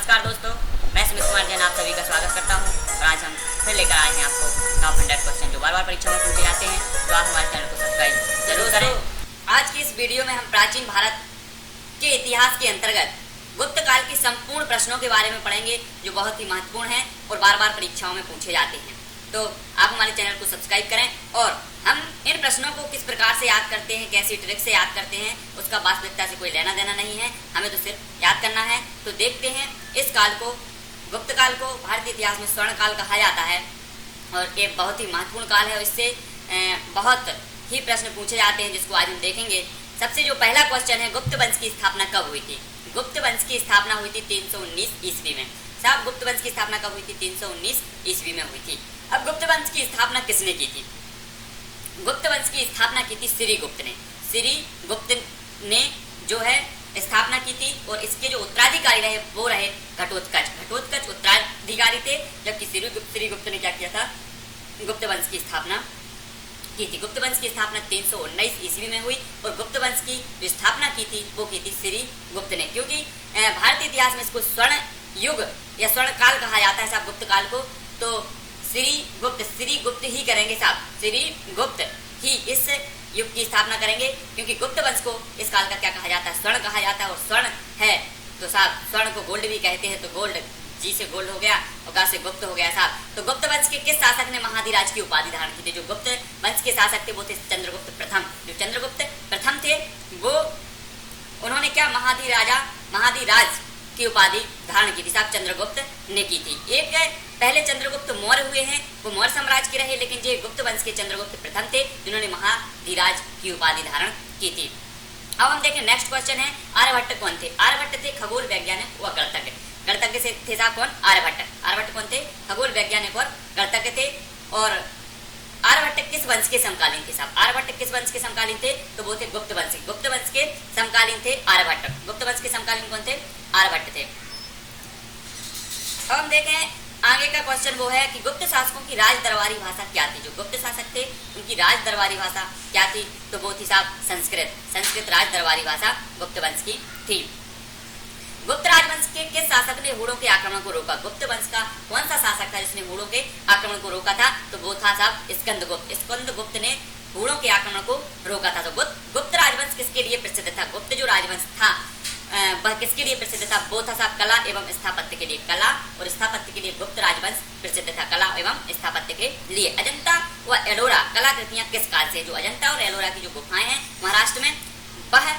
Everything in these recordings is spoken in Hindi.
नमस्कार दोस्तों, मैं सुमित कुमार जैन आप सभी का स्वागत करता हूं। और आज हम फिर लेकर आए हैं आपको टॉप 100 क्वेश्चन जो बार बार परीक्षा में पूछे जाते हैं। तो आप हमारे चैनल को सब्सक्राइब जरूर करें। आज की इस वीडियो में हम प्राचीन भारत के इतिहास के अंतर्गत गुप्त काल के संपूर्ण प्रश्नों के बारे में पढ़ेंगे जो बहुत ही महत्वपूर्ण हैं और बार बार परीक्षाओं में पूछे जाते हैं। तो आप हमारे चैनल को सब्सक्राइब करें और हम इन प्रश्नों को किस प्रकार से याद करते हैं, कैसी ट्रिक से याद करते हैं, उसका वास्तविकता से कोई लेना देना नहीं है, हमें तो सिर्फ याद करना है। तो देखते हैं इस काल को, गुप्त काल को भारतीय इतिहास में स्वर्ण काल कहा जाता है और एक बहुत ही महत्वपूर्ण काल है और इससे बहुत ही प्रश्न पूछे जाते हैं जिसको आज हम देखेंगे। सबसे जो पहला क्वेश्चन है, गुप्त वंश की स्थापना कब हुई थी? गुप्त वंश की स्थापना हुई थी 319 ईस्वी में। साहब, गुप्त वंश की स्थापना कब हुई थी? 319 ईस्वी में हुई थी। अब गुप्त वंश की स्थापना किसने की थी? गुप्त वंश की स्थापना की थी श्रीगुप्त ने। श्रीगुप्त ने जो है स्थापना की थी और इसके जो उत्तराधिकारी रहे वो रहे घटोत्कच। घटोत्कच उत्तराधिकारी थे, जबकि श्रीगुप्त ने क्या किया था? गुप्त वंश की स्थापना की थी। गुप्त वंश की स्थापना 319 ईस्वी में हुई और गुप्त वंश की जो स्थापना की थी वो की थी श्रीगुप्त ने। क्योंकि भारतीय इतिहास में इसको स्वर्ण युग या स्वर्ण काल कहा जाता है साहब गुप्त काल को, तो श्रीगुप्त ही करेंगे साहब। श्रीगुप्त ही इस युग की स्थापना करेंगे क्योंकि गुप्त वंश को इस काल का क्या कहा जाता है? स्वर्ण कहा जाता है। और स्वर्ण है तो साहब स्वर्ण को गोल्ड भी कहते हैं, तो गोल्ड जी से गोल्ड हो गया और गा से गुप्त हो गया साहब। तो गुप्त वंश के किस शासक ने महाधिराज की उपाधि धारण की थी? जो गुप्त वंश के शासक थे वो थे चंद्रगुप्त प्रथम। जो चंद्रगुप्त प्रथम थे वो उन्होंने क्या महाधिराज की उपाधि धारण की थी साहब, चंद्रगुप्त ने की थी। एक पहले चंद्रगुप्त मौर्य हुए हैं, वो मौर्य साम्राज्य के रहे, लेकिन जो गुप्त वंश के चंद्रगुप्त प्रथम थे जिन्होंने महाधिराज की उपाधि धारण की थी। अब हम देखें नेक्स्ट क्वेश्चन है, आर्यभट्ट कौन थे? आर्यभट्ट थे खगोल वैज्ञानिक व गणितज्ञ। गणितज्ञ से थे साहब कौन? आर्यभट्ट। आर्यभट्ट कौन थे? खगोल वैज्ञानिक और गणितज्ञ थे। और आर्यभट्ट किस वंश के समकालीन थे साहब? आर्यभट्ट किस वंश के समकालीन थे? तो वो थे गुप्त वंश। गुप्त वंश के समकालीन थे आर्यभट्ट। गुप्त वंश के समकालीन कौन थे? आर्यभट्ट थे। अब हम देखें आगे का क्वेश्चन वो है कि गुप्त शासकों की राज दरबारी भाषा क्या थी? जो गुप्त शासक थे उनकी राज दरबारी भाषा क्या थी? तो वो थी साहब संस्कृत। संस्कृत राज दरबारी भाषा गुप्त वंश की थी। गुप्त राजवंश के किस शासक ने हूणों के आक्रमण को रोका? गुप्त वंश का कौन सा शासक था जिसने हूणों के आक्रमण को रोका था? तो वो था साहब स्कंदगुप्त। स्कंदगुप्त ने हूणों के आक्रमण को रोका था। तो गुप्त राजवंश किसके लिए प्रसिद्ध था? गुप्त जो राजवंश था वह किसके लिए प्रसिद्ध था? वो था साहब कला एवं स्थापत्य के लिए। कला और स्थापत्य के लिए गुप्त राजवंश प्रसिद्ध था, कला एवं स्थापत्य के लिए। अजंता व एलोरा कलाकृतियां किस काल से? जो अजंता और एलोरा की जो गुफाएं हैं महाराष्ट्र में, वह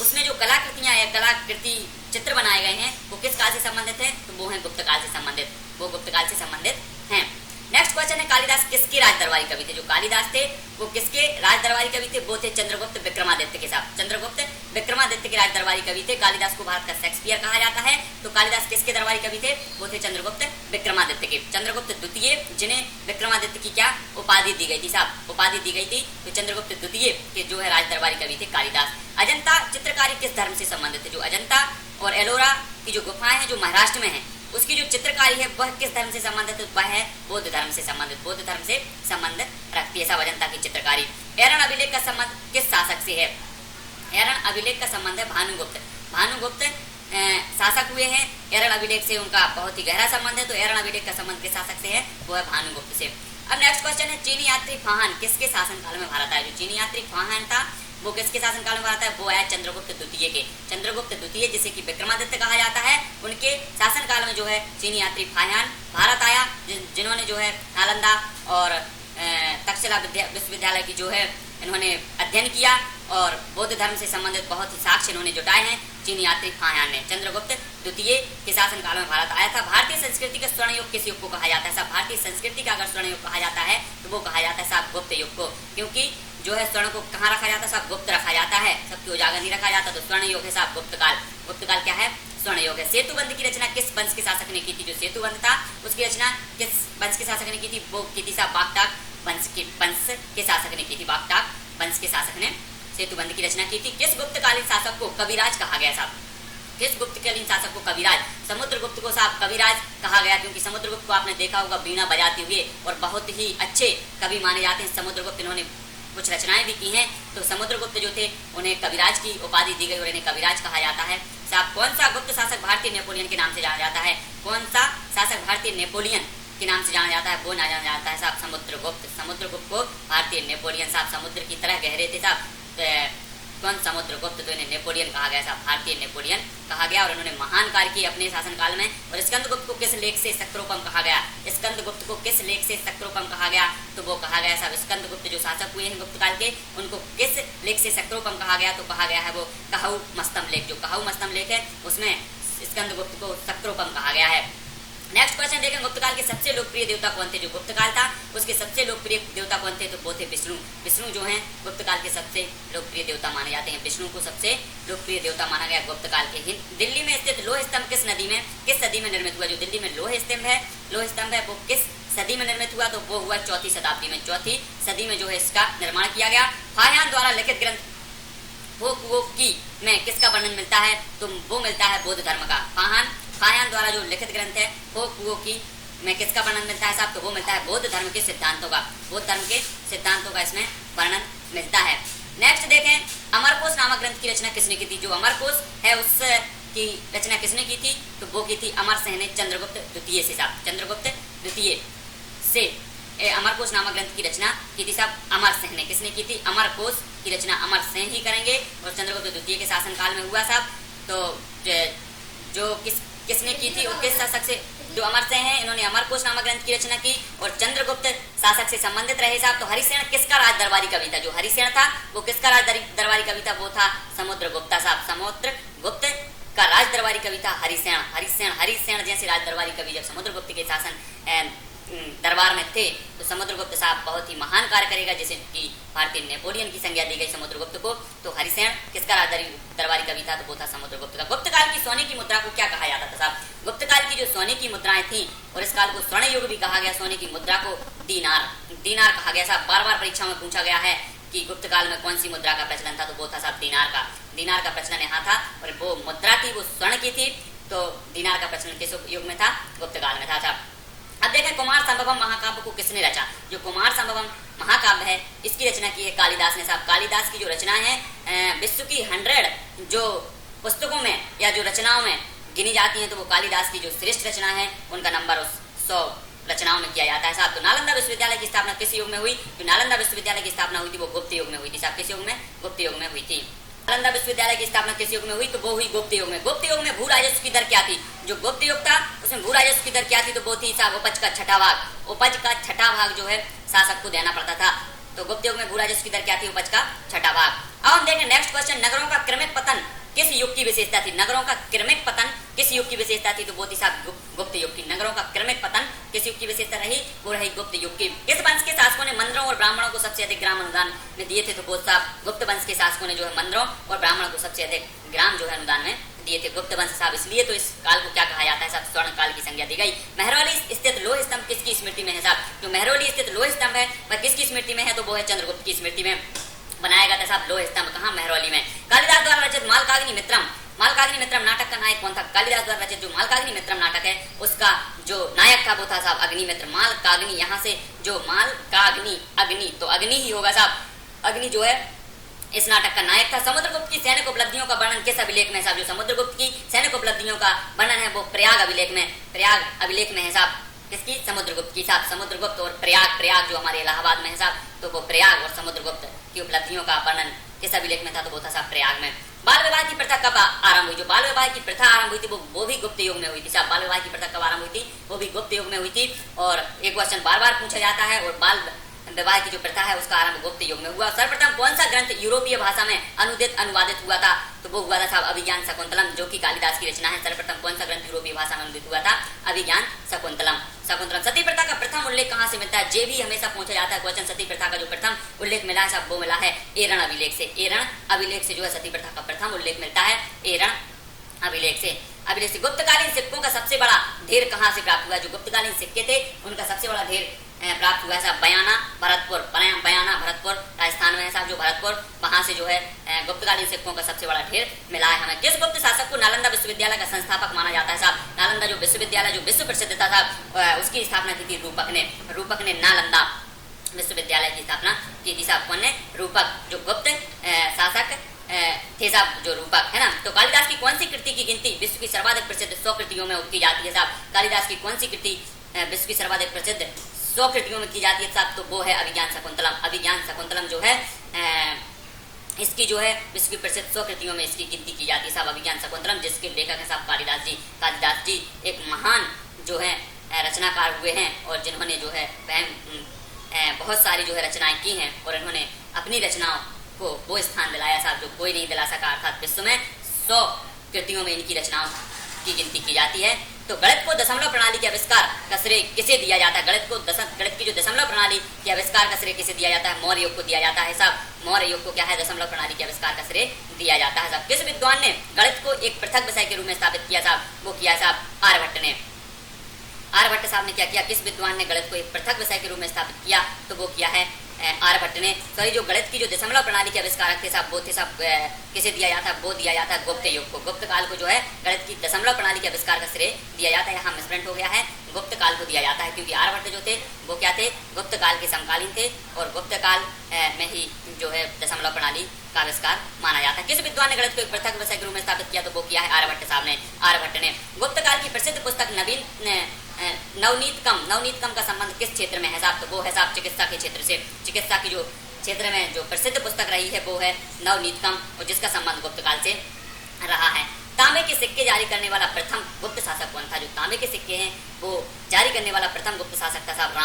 उसमें जो कलाकृतियां या कलाकृति चित्र बनाए गए हैं वो किस काल से संबंधित हैं? तो वो हैं गुप्त काल से संबंधित, वो गुप्त काल से संबंधित हैं। नेक्स्ट क्वेश्चन है, कालिदास किसके राज दरबारी कवि थे? जो कालिदास थे वो किसके राज दरबारी कवि थे? वो थे चंद्रगुप्त विक्रमादित्य के साथ। चंद्रगुप्त विक्रमादित्य के राज दरबारी कवि थे। कालिदास को भारत का शेक्सपियर कहा जाता है। तो कालिदास किसके दरबारी कवि थे? वो थे चंद्रगुप्त विक्रमादित्य के। चंद्रगुप्त द्वितीय जिन्हें विक्रमादित्य की क्या उपाधि दी गई थी साहब? उपाधि दी गई थी। तो चंद्रगुप्त द्वितीय के जो है राज दरबारी कवि थे कालिदास। अजंता चित्रकारी किस धर्म से संबंधित है? जो अजंता और एलोरा की जो गुफाएं हैं जो महाराष्ट्र में है उसकी जो चित्रकारी है वह किस धर्म से संबंधित है? वह है बौद्ध धर्म से संबंधित, बौद्ध धर्म से संबंधित रखती है साहब अजंता की चित्रकारी। एरन अभिलेख का संबंध किस शासक से है? एरन अभिलेख का संबंध है भानुगुप्त। भानुगुप्त शासक हुए हैं, एरन अभिलेख से उनका बहुत ही गहरा संबंध है। तो एरन अभिलेख का संबंध किस शासक से है? वो है भानुगुप्त से। अब नेक्स्ट क्वेश्चन है, चीनी यात्री फाहान किसके शासनकाल में भारत आया? जो चीनी यात्री फाहान था वो किसके शासनकाल में भारत है? वो है चंद्रगुप्त द्वितीय के। चंद्रगुप्त द्वितीय जिसे कि विक्रमादित्य कहा जाता है, उनके शासनकाल में जो है चीनी यात्री फाहान भारत आया, जिन्होंने जो है नालंदा और तक्षशिला विश्वविद्यालय की जो है इन्होंने अध्ययन किया और बौद्ध धर्म से संबंधित बहुत ही साक्ष्य इन्होंने जुटाए हैं। चीनी यात्री फाहान ने चंद्रगुप्त द्वितीय के शासनकाल में भारत आया था। भारतीय संस्कृति का स्वर्ण युग किस युग को कहा जाता है साहब? भारतीय संस्कृति का अगर स्वर्ण युग कहा जाता है तो वो कहा जाता है साहब गुप्त युग को। क्योंकि जो है स्वर्ण को कहाँ रखा जाता है साहब? गुप्त रखा जाता है, सबकी उजागर नहीं रखा जाता। तो स्वर्ण युग है साहब गुप्त काल। गुप्त काल क्या है? स्वर्ण युग है। सेतुबंध की रचना किस वंश के शासक ने की थी? जो सेतुबंध था उसकी रचना किस वंश के शासक ने की थी? वो की थी साहब वाकटाक वंश के शासक ने की थी। वाकटाक वंश के शासक ने सेतुबंध की रचना की थी। किस गुप्तकालीन शासक को कविराज कहा गया साहब? किस गुप्तकालीन शासक को कविराज? समुद्रगुप्त को साहब कविराज कहा गया क्योंकि समुद्रगुप्त को आपने देखा होगा बीणा बजाते हुए और बहुत ही अच्छे कवि माने जाते हैं समुद्रगुप्त। इन्होंने कुछ रचनाएं भी की हैं। तो समुद्रगुप्त जो थे उन्हें कविराज की उपाधि दी गई और इन्हें कविराज कहा जाता है। साहब कौन सा गुप्त शासक भारतीय नेपोलियन के नाम से जाना जाता है? कौन सा शासक भारतीय नेपोलियन के नाम से जाना जाता है? वो ना जाना जाता है साहब समुद्रगुप्त। समुद्रगुप्त को भारतीय नेपोलियन साहब समुद्र की तरह गहरे थे साहब। कौन? समुद्रगुप्त। तो इन्हें नेपोलियन कहा गया साहब, भारतीय नेपोलियन कहा गया। और उन्होंने महान कार्य किए अपने शासनकाल में। और स्कंदगुप्त को किस लेख से सक्रोपम कहा गया? स्कंदगुप्त को किस लेख से सक्रोपम कहा गया? तो वो कहा गया साहब स्कंदगुप्त जो शासक हुए हैं गुप्त काल के, उनको किस लेख से सक्रोपम कहा गया? तो कहा गया है वो कहऊ मस्तम लेख। जो कहऊ मस्तम लेख है उसमें स्कंदगुप्त को सक्रोपम कहा गया है। नेक्स्ट क्वेश्चन देखें, गुप्त काल के सबसे लोकप्रिय देवता कौन थे? जो गुप्त काल था उसके सबसे लोकप्रिय देवता कौन थे? तो वो थे विष्णु। विष्णु जो हैं गुप्त काल के सबसे लोकप्रिय देवता माने जाते हैं। विष्णु को सबसे लोकप्रिय देवता माना गया गुप्त काल के। दिल्ली में स्थित लोह स्तंभ किस नदी में, किस सदी में निर्मित हुआ? जो दिल्ली में लोह स्तंभ है वो किस सदी में निर्मित हुआ? तो वो हुआ 4वीं शताब्दी में। 4वीं सदी में जो है इसका निर्माण किया गया। फाहियान द्वारा लिखित ग्रंथ वो की में किसका वर्णन मिलता है? तो वो मिलता है बौद्ध धर्म का। फाहियान द्वारा जो लिखित ग्रंथ है वो की में किसका वर्णन मिलता है साहब? तो वो मिलता है बौद्ध धर्म के सिद्धांतों का। बौद्ध धर्म के सिद्धांतों का इसमें वर्णन मिलता है। नेक्स्ट देखें, अमरकोश नामक ग्रंथ की रचना किसने की थी? जो अमरकोश है उस की रचना किसने की थी? तो वो की थी अमर सिंह ने चंद्रगुप्त द्वितीय से साहब। चंद्रगुप्त द्वितीय से अमरकोश नामक ग्रंथ की रचना की थी साहब अमर सिंह ने। किसने की थी? अमरकोश की रचना अमर सिंह ही करेंगे और चंद्रगुप्त द्वितीय के शासनकाल में हुआ साहब। तो जो किसने की थी और किस शासक से? जो अमर सिंह हैं इन्होंने अमरकोश नामक ग्रंथ की रचना की और चंद्रगुप्त शासक से संबंधित रहे साहब। तो हरिसेन किसका राज दरबारी कवि था? जो हरिसेन था वो किसका राज दरबारी कवि था? वो था समुद्रगुप्त साहब। समुद्रगुप्त का राज दरबारी कवि था हरिसेन जैसे राज दरबारी कवि जब समुद्रगुप्त के शासन दरबार में थे तो समुद्रगुप्त साहब बहुत ही महान कार्य करेगा, जैसे कि भारतीय नेपोलियन की संज्ञा दी गई समुद्रगुप्त को। तो हरिसेन किसका राज दरबारी कवि था? तो वो था समुद्रगुप्त का। गुप्त काल की सोने की मुद्रा को क्या कहा जाता था साहब? गुप्त काल की जो सोने की मुद्राएं थी और इस काल को स्वर्ण युग भी कहा गया। सोने की मुद्रा को दीनार कहा गया साहब। बार बार परीक्षा में पूछा गया है कि गुप्त काल में कौन सी मुद्रा का प्रचलन था? तो वो था साहब दीनार का प्रचलन यहाँ था और वो मुद्रा थी वो स्वर्ण की थी। तो दीनार का प्रचलन किस युग में था? गुप्त काल में था साहब। अब देखें, कुमार संभवम महाकाव्य को किसने रचा? जो कुमार संभवम महाकाव्य है इसकी रचना की है कालिदास ने साहब। कालिदास की जो रचनाएं हैं विश्व की 100 जो पुस्तकों में या जो रचनाओं में गिनी जाती हैं तो वो कालिदास की जो श्रेष्ठ रचना है उनका नंबर उस 100 रचनाओं में किया जाता है साहब। तो नालंदा विश्वविद्यालय की स्थापना किस युग में हुई? जो नालंदा विश्वविद्यालय की स्थापना हुई थी वो गुप्त युग में हुई थी साहब। किस युग में? गुप्त युग में हुई थी। नालंदा विश्वविद्यालय की स्थापना किस युग में हुई? तो वो हुई गुप्त युग में। गुप्त युग में भू राजस्व की दर क्या थी? जो गुप्त युग था उसमें भू राजस्व की दर क्या थी? तो वो थी साहब उपज का छठा भाग। उपज का छठा भाग जो है शासक को देना पड़ता था। तो गुप्त युग में भू राजस्व की दर क्या थी? उपज का छठा भाग। अब हम देखें नेक्स्ट क्वेश्चन, नगरों का क्रमिक पतन किस युग की विशेषता थी? नगरों का क्रमिक पतन किस युग की विशेषता थी? तो वो थी साहब गुप्त युग की। नगरों का क्रमिक पतन किस युग की विशेषता रही? वो रही गुप्त युग की। किस वंश के शासकों ने मंदिरों और ब्राह्मणों को सबसे अधिक ग्राम अनुदान में दिए थे? तो वो साहब गुप्त वंश के शासकों ने जो है मंदिरों और ब्राह्मणों को सबसे अधिक ग्राम जो है अनुदान में दिए थे। गुप्त वंश साहब इसलिए तो इस काल को क्या कहा जाता है साहब? स्वर्ण काल की संज्ञा दी गई। महरौली स्थित लोह स्तंभ किसकी स्मृति में है साहब? जो महरौली स्थित लोह स्तंभ है वह किसकी स्मृति में है? तो वो है चंद्रगुप्त की स्मृति में बनाया गया था साहब लोह स्तंभ। कहाँ? महरौली में। कालिदास द्वारा रचित मालकाग्नि मित्रम नाटक का नायक कौन था? कालिदास द्वारा रचित जो मालकाग्नि मित्रम नाटक है उसका जो नायक था वो था साहब अग्निमित्र। मालकाग्नि, यहाँ से जो मालकाग्नि अग्नि तो अग्नि ही होगा साहब। अग्नि जो है इस नाटक का नायक था। समुद्रगुप्त की सैनिक उपलब्धियों का वर्णन किस अभिलेख में साहब? जो समुद्रगुप्त की सैनिक उपलब्धियों का वर्णन है वो प्रयाग अभिलेख में है साहब। किसकी? समुद्रगुप्त की साहब। समुद्रगुप्त और प्रयाग जो हमारे इलाहाबाद में है साहब। तो वो प्रयाग और समुद्रगुप्त की उपलब्धियों का वर्णन किस अभिलेख में था? तो वो था साहब प्रयाग में। बाल विवाह की प्रथा कब आरंभ हुई? जो बाल विवाह की प्रथा आरंभ हुई थी वो भी गुप्त युग में हुई थी साहब। बाल विवाह की प्रथा कब आरंभ हुई थी? वो भी गुप्त युग में हुई थी। और एक क्वेश्चन बार बार पूछा जाता है और बाल विवाह की जो प्रथा है उसका आरंभ गुप्त युग में हुआ। सर्वप्रथम कौन सा ग्रंथ यूरोपीय भाषा में अनुवादित हुआ था? तो वो हुआ था साहब अभिज्ञान शकुंतलम, जो कि कालिदास की रचना है। सर्वप्रथम कौन सा ग्रंथ यूरोपीय भाषा में अनुवादित हुआ था? अभिज्ञान शकुंतलम। सती प्रथा का प्रथम उल्लेख कहाँ से मिलता है? जे भी हमेशा पूछा जाता है क्वेश्चन। सती प्रथा का जो प्रथम उल्लेख मिला है साहब वो मिला है एरण अभिलेख से। एरण अभिलेख से जो है सती प्रथा का प्रथम उल्लेख मिलता है एरण अभिलेख से। गुप्तकालीन सिक्कों का सबसे बड़ा ढेर कहाँ से प्राप्त हुआ? जो गुप्तकालीन सिक्के थे उनका सबसे बड़ा ढेर प्राप्त हुआ है साहब बयाना भरतपुर राजस्थान में है साहब। जो भरतपुर वहां से जो है गुप्तकालीन सिक्कों का सबसे बड़ा ढेर मिला है हमें। किस गुप्त शासक को नालंदा विश्वविद्यालय का संस्थापक माना जाता है साहब? नालंदा जो विश्वविद्यालय जो विश्व प्रसिद्ध था साहब उसकी स्थापना की थी रूपक ने नालंदा विश्वविद्यालय की स्थापना की थी साहब। कौन ने? रूपक, जो गुप्त शासक थे साहब, जो रूपक है ना। तो कालिदास की कौन सी कृति की गिनती विश्व की सर्वाधिक प्रसिद्ध 100 कृतियों में की जाती है साहब? कालिदास की कौन सी कृति विश्व की सर्वाधिक प्रसिद्ध 100 कृतियों में की जाती है साहब? तो वो है अभिज्ञान शकुंतलम। अभिज्ञान शकुंतलम जो है इसकी जो है विश्व की प्रसिद्ध 100 कृतियों में इसकी गिनती की जाती है साहब, अभिज्ञान शकुंतलम, जिसके लेखक है साहब कालिदास जी। कालिदास जी एक महान जो है रचनाकार हुए हैं और जिन्होंने जो है बहुत सारी जो है रचनाएं की हैं और इन्होंने अपनी रचनाओं को वो स्थान दिलाया साहब जो कोई नहीं दिला सका, अर्थात विश्व में 100 कृतियों में इनकी रचनाओं की गिनती की जाती है। तो गणित को दशमलव प्रणाली के आविष्कार का श्रेय किसे दिया जाता है? गणित की जो दशमलव प्रणाली के आविष्कार का श्रेय किसे दिया जाता है? मौर्य युग को दिया जाता है साहब। मौर्य युग को क्या है? दशमलव प्रणाली के आविष्कार का श्रेय दिया जाता है साहब। किस विद्वान ने गणित को एक पृथक विषय के रूप में स्थापित किया साहब? वो किया साहब आर्यभट्ट ने। आर्यभट्ट साहब ने क्या किया? किस विद्वान ने गणित को एक पृथक विषय के रूप में स्थापित किया? तो वो किया है आर्यभट्ट ने। सॉरी, जो गणित की जो दशमलव प्रणाली के आविष्कारक थे साहब वो थे साहब किसे दिया जाता है? वो दिया जाता है गुप्त युग को। गुप्त काल को जो है गणित की दशमलव प्रणाली के आविष्कार का श्रेय दिया जाता है। यहाँ मिसप्रिंट हो गया है, गुप्त काल को दिया जाता है क्योंकि आर्यभट्ट जो थे वो क्या थे? गुप्त काल के समकालीन थे और गुप्त काल में ही जो है दशमलव प्रणाली का आविष्कार माना जाता है। किस विद्वान ने गणित को एक पृथक विषय के रूप में स्थापित किया? तो वो किया है आर्यभट्ट साहब ने। आर्यभट्ट ने। गुप्त काल की प्रसिद्ध पुस्तक नवनीतकम का संबंध किस क्षेत्र में है साहब? तो वो है साहब चिकित्सा के क्षेत्र से। चिकित्सा की जो क्षेत्र में जो प्रसिद्ध पुस्तक रही है वो है नवनीतकम और जिसका संबंध गुप्त काल से रहा है। तांबे के सिक्के जारी करने वाला प्रथम गुप्त शासक कौन था? जो तांबे के सिक्के हैं वो जारी करने वाला प्रथम गुप्त शासक था साहब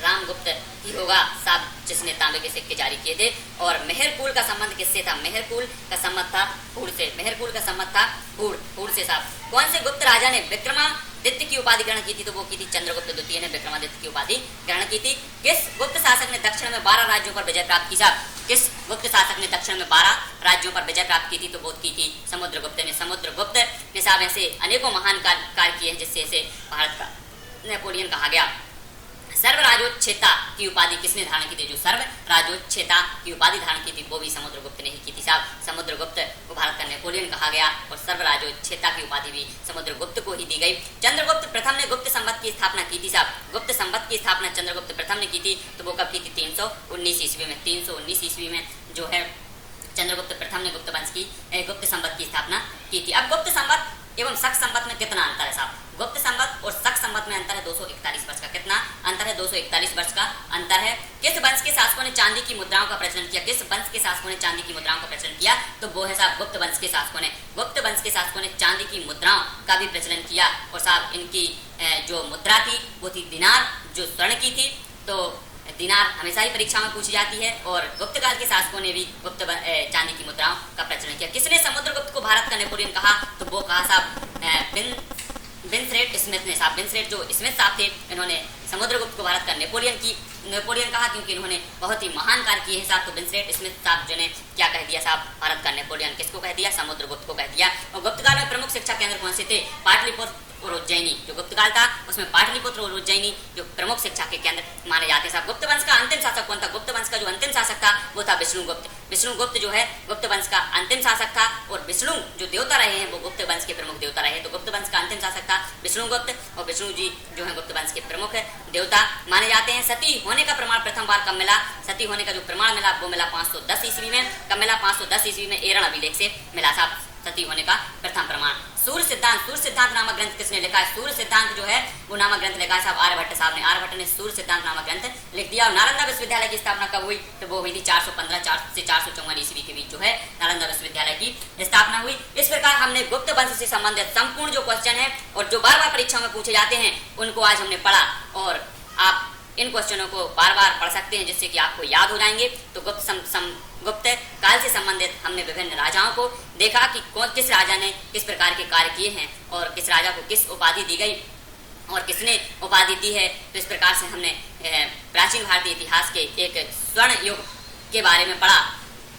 रामगुप्त ही होगा साहब जिसने तांबे के सिक्के जारी किए थे। और मेहरकुल का संबंध किससे था? मेहरकुल का संबंध था हुड़ से। मेहरकुल का संबंध था हुड़ से साहब। कौन से गुप्त राजा ने विक्रमादित्य की उपाधि ग्रहण की थी? तो वो की थी चंद्रगुप्त द्वितीय ने विक्रमादित्य की उपाधि ग्रहण की थी। किस गुप्त शासक ने दक्षिण में 12 राज्यों पर विजय प्राप्त की साहब? किस गुप्त शासक ने दक्षिण में 12 राज्यों पर विजय प्राप्त की थी? तो वो की थी समुद्रगुप्त ने। समुद्रगुप्त ने साहब ऐसे अनेकों महान कार्य किए हैं जिससे इसे भारत का नेपोलियन कहा गया। सर्वराजोच्छेता की उपाधि किसने धारण की थी? जो सर्वराजोच्छेता की उपाधि धारण की थी वो भी समुद्रगुप्त ने ही की थी साहब। समुद्रगुप्त को भारत का नेपोलियन कहा गया और सर्वराजोच्छेता की उपाधि भी समुद्रगुप्त को ही दी गई। चंद्रगुप्त प्रथम ने गुप्त संवत की स्थापना की थी साहब। गुप्त संवत की स्थापना चंद्रगुप्त प्रथम ने की थी। तो वो कब की थी? 319 ईस्वी में। 319 ईस्वी में जो है चंद्रगुप्त प्रथम ने गुप्त वंश की गुप्त संवत की स्थापना की थी। अब गुप्त संवत एवं शक संवत में कितना अंतर है साहब? गुप्त संवत और शक संवत में अंतर है 241 वर्ष का। कितना अंतर है? 241 वर्ष का अंतर है। किस वंश के शासकों ने चांदी की मुद्राओं का प्रचलन किया? किस वंश के शासकों ने चांदी की मुद्राओं का प्रचलन किया? तो वो है साहब गुप्त वंश के शासकों ने। गुप्त वंश के शासकों ने चांदी की मुद्राओं का भी प्रचलन किया और साहब इनकी जो मुद्रा थी वो थी दिनार, जो स्वर्ण की थी। तो दिनार हमेशा ही परीक्षा में पूछी जाती है और गुप्त काल के शासकों ने भी चांदी की मुद्राओं का प्रचलन किया। किसने समुद्रगुप्त को भारत का नेपोलियन कहा? तो वो कहा साहब विंसरेट स्मिथ ने साहब। विंसरेट जो स्मिथ साहब थे इन्होंने समुद्रगुप्त को भारत का नेपोलियन कहा क्योंकि इन्होंने बहुत ही महान कार्य किए हैं साहब। तो विंसरेट स्मिथ साहब जो ने क्या कह दिया साहब? भारत का नेपोलियन किसको कह दिया? समुद्रगुप्त को कह दिया। और गुप्त काल में प्रमुख शिक्षा केंद्र कौन से थे? पाटलिपुत्र और उज्जैनी। जो गुप्त काल था उसमें पाटलिपुत्र और उज्जैनी जो प्रमुख शिक्षा के केंद्र माने जाते हैं साहब। गुप्त वंश का अंतिम शासक कौन था? गुप्त वंश का जो अंतिम शासक था वो था विष्णुगुप्त। विष्णुगुप्त जो है गुप्त वंश का अंतिम शासक था और विष्णु जो देवता रहे हैं वो गुप्त वंश के प्रमुख देवता रहे। तो गुप्त वंश का अंतिम शासक था विष्णुगुप्त और विष्णु जी जो है गुप्त वंश के प्रमुख देवता माने जाते हैं। सती होने का प्रमाण प्रथम बार कब मिला? सती होने का जो प्रमाण मिला वो मिला 510 ईस्वी में। कब मिला? 510 ईस्वी में एरण अभिलेख से मिला साहब सती होने का प्रथम प्रमाण। सूर्य सिद्धांत नामक ग्रंथ किसने लिखा है? सूर्य सिद्धांत जो है वो नामक ग्रंथ लिखा है साहब आर्यभट्ट साहब ने। आर्यभट्ट ने सूर्य सिद्धांत नामक ग्रंथ लिख दिया। और नालंदा विश्वविद्यालय की स्थापना कब हुई? तो वो हुई थी 415 से 454 ईस्वी के बीच जो है नालंदा विश्वविद्यालय की स्थापना हुई। इस प्रकार हमने गुप्त वंश से संबंधित संपूर्ण जो क्वेश्चन है और जो बार बार परीक्षा में पूछे जाते हैं उनको आज हमने पढ़ा और आप इन क्वेश्चनों को बार बार पढ़ सकते हैं जिससे कि आपको याद हो जाएंगे। तो गुप्त काल से संबंधित हमने विभिन्न राजाओं को देखा कि किस राजा ने किस प्रकार के कार्य किए हैं और किस राजा को किस उपाधि दी गई और किसने उपाधि दी है। तो इस प्रकार से हमने प्राचीन भारतीय इतिहास के एक स्वर्ण युग के बारे में पढ़ा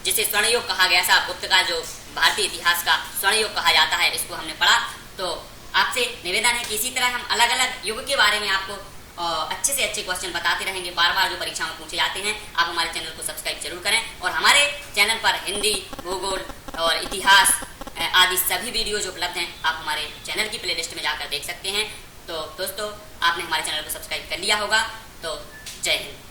जिसे स्वर्ण युग कहा गया था। गुप्त काल जो भारतीय इतिहास का स्वर्ण युग कहा जाता है इसको हमने पढ़ा। तो आपसे निवेदन है कि इसी तरह हम अलग अलग युग के बारे में आपको अच्छे से अच्छे क्वेश्चन बताते रहेंगे बार बार जो परीक्षा में पूछे जाते हैं। आप हमारे चैनल को सब्सक्राइब जरूर करें और हमारे चैनल पर हिंदी, भूगोल और इतिहास आदि सभी वीडियो जो उपलब्ध हैं आप हमारे चैनल की प्लेलिस्ट में जाकर देख सकते हैं। तो दोस्तों आपने हमारे चैनल को सब्सक्राइब कर लिया होगा तो जय हिंद।